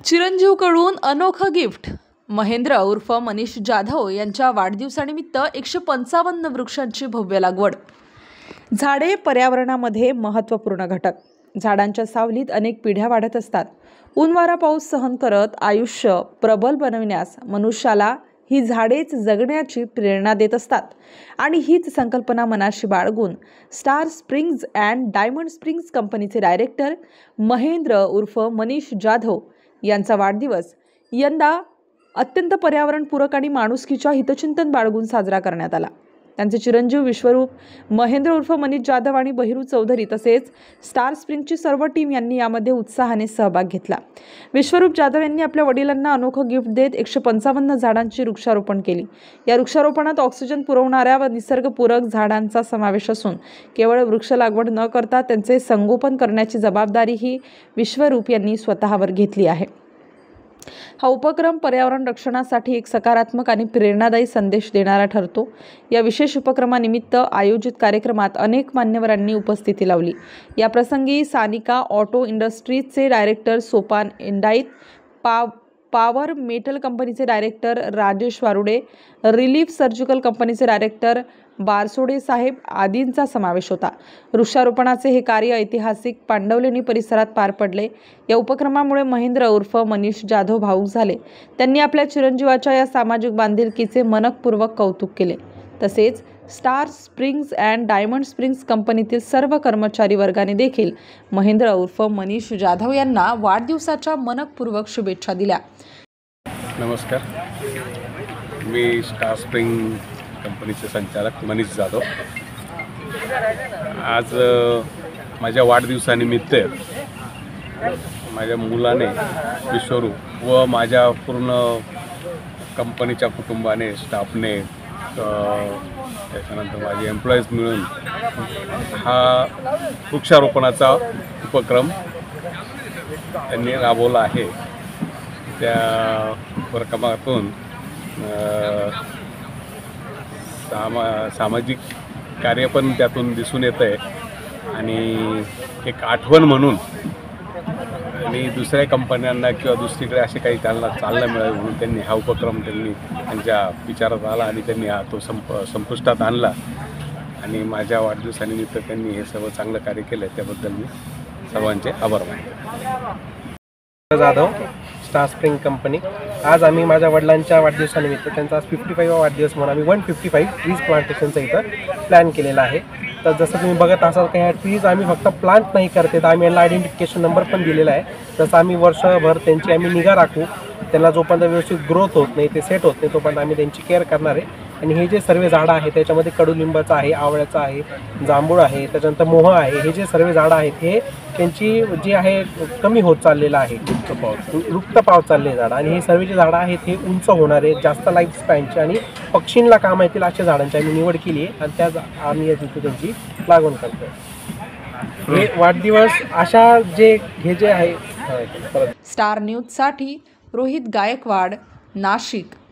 चिरंजीवकडून अनोखं गिफ्ट। महेंद्र उर्फ मनीष जाधव यांच्या वाढदिवसानिमित्त 155 वृक्षांची भव्य लागवड। झाडे पर्यावरणामध्ये महत्त्वपूर्ण घटक। झाडांच्या सावलीत अनेक पिढ्या वाढत असतात। ऊन वारा पाऊस सहन करत आयुष्य प्रबल बनविण्यास मनुष्याला ही झाडेच जगण्याची प्रेरणा देत असतात। आणि हीच संकल्पना मनाशी बाळगून star springs and diamond springs कंपनीचे डायरेक्टर महेंद्र उर्फ मनीष जाधव यांचा वाढदिवस यंदा अत्यंत पर्यावरणपूरक आणि माणुसकीच्या हितचिंतन बाळगून साजरा करण्यात आला। त्यांचे चिरंजीव विश्वरूप महेंद्र उर्फ मनीष जाधव आणि बहिरू चौधरी तसेच स्टार स्प्रिंगची सर्व टीम यांनी यामध्ये उत्साहाने सहभाग घेतला। विश्वरूप जाधव यांनी आपल्या वडिलांना अनोखं गिफ्ट देत 155 झाडांची वृक्षारोपण केली। या वृक्षारोपणात ऑक्सिजन पुरवणाऱ्या व निसर्गपूरक झाडांचा समावेश असून केवळ वृक्ष लागवड न करता त्यांचे संगोपन करण्याची जबाबदारी ही विश्वरूप यांनी स्वतःवर घेतली आहे। हा उपक्रम पर्यावरण रक्षणासाठी एक सकारात्मक आणि प्रेरणादायी संदेश देणारा ठरतो। या विशेष उपक्रमानिमित्त आयोजित कार्यक्रमात अनेक मान्यवरांनी उपस्थिती लावली। या प्रसंगी सानिका ऑटो इंडस्ट्रीजचे director Sopan Indait, power metal कंपनीचे director Rajesh Warude, relief surgical कंपनीचे डायरेक्टर बारसोडे साहेब आदींचा समावेश होता। वृक्षारोपणाचे हे कार्य ऐतिहासिक पांडवलेणी परिसरात पार पडले। या उपक्रमामुळे महेंद्र उर्फ मनीष जाधव भावुक झाले। त्यांनी आपल्या चिरंजीवाच्या या सामाजिक बांधिलकीचे मनपूर्वक कौतुक केले। तसेच star springs and diamond springs कंपनीतील सर्व कर्मचारी वर्गाने देखील महेंद्र उर्फ मनीष जाधव यांना वाढदिवसाच्या मनपूर्वक शुभेच्छा दिल्या। नमस्कार, मी स्टार स्प्रिंग कंपनीचे संचालक मनीष जाधव। आज माझ्या वाढदिवसानिमित्त माझ्या मुलाने विश्वरूप व माझ्या पूर्ण कंपनीच्या कुटुंबाने स्टाफने त्याच्यानंतर माझे एम्प्लॉईज मिळून हा वृक्षारोपणाचा उपक्रम त्यांनी राबवला आहे। त्या उपक्रमातून सामाजिक कार्य पण त्यातून दिसून येतं आहे आणि एक आठवण म्हणून आणि दुसऱ्या कंपन्यांना किंवा दुसरीकडे असे काही त्यांना चालना मिळावी म्हणून त्यांनी हा उपक्रम त्यांच्या विचारात आला आणि त्यांनी तो संपुष्टात आणला आणि माझ्या वाढदिवसानिमित्त त्यांनी हे सर्व चांगलं कार्य केलं। त्याबद्दल मी सर्वांचे आभार मानतो। Jadhav, star spring company. आज आम्ही माझ्या वडिलांच्या वाढदिवसानिमित्त त्यांचा 55वा वाढदिवस म्हणून आम्ही 155 ट्रीज प्लांटेशनचा इथं प्लॅन केलेला आहे। तर जसं तुम्ही बघत असाल की ह्या ट्रीज आम्ही फक्त प्लांट नाही करते, तर आम्ही यांना आयडेंटिफिकेशन नंबर पण दिलेला आहे। तसं आम्ही वर्षभर त्यांची आम्ही निगा राखू, त्यांना जोपर्यंत व्यवस्थित ग्रोथ होत नाही, ते सेट होत नाही, तोपर्यंत आम्ही त्यांची केअर करणार आहे। आणि हे जे सर्व झाडं आहेत त्याच्यामध्ये कडुलिंबाचं आहे, आवळ्याचं आहे, जांभूळ आहे, त्याच्यानंतर मोह आहे। हे जे सर्व झाडं आहेत हे त्यांची जी आहे कमी होत चाललेलं आहे, लुप्त पावत चालले झाडं, आणि हे सर्व जे झाडं आहेत हे उंच होणारे, जास्त लाईफ स्पॅनचे आणि पक्षींना काम येतील अशा झाडांची आम्ही निवड केली आहे आणि त्या आम्ही तिथे त्यांची लागवड करतो। हे वाढदिवस अशा हे जे आहे। स्टार न्यूजसाठी रोहित गायकवाड, नाशिक।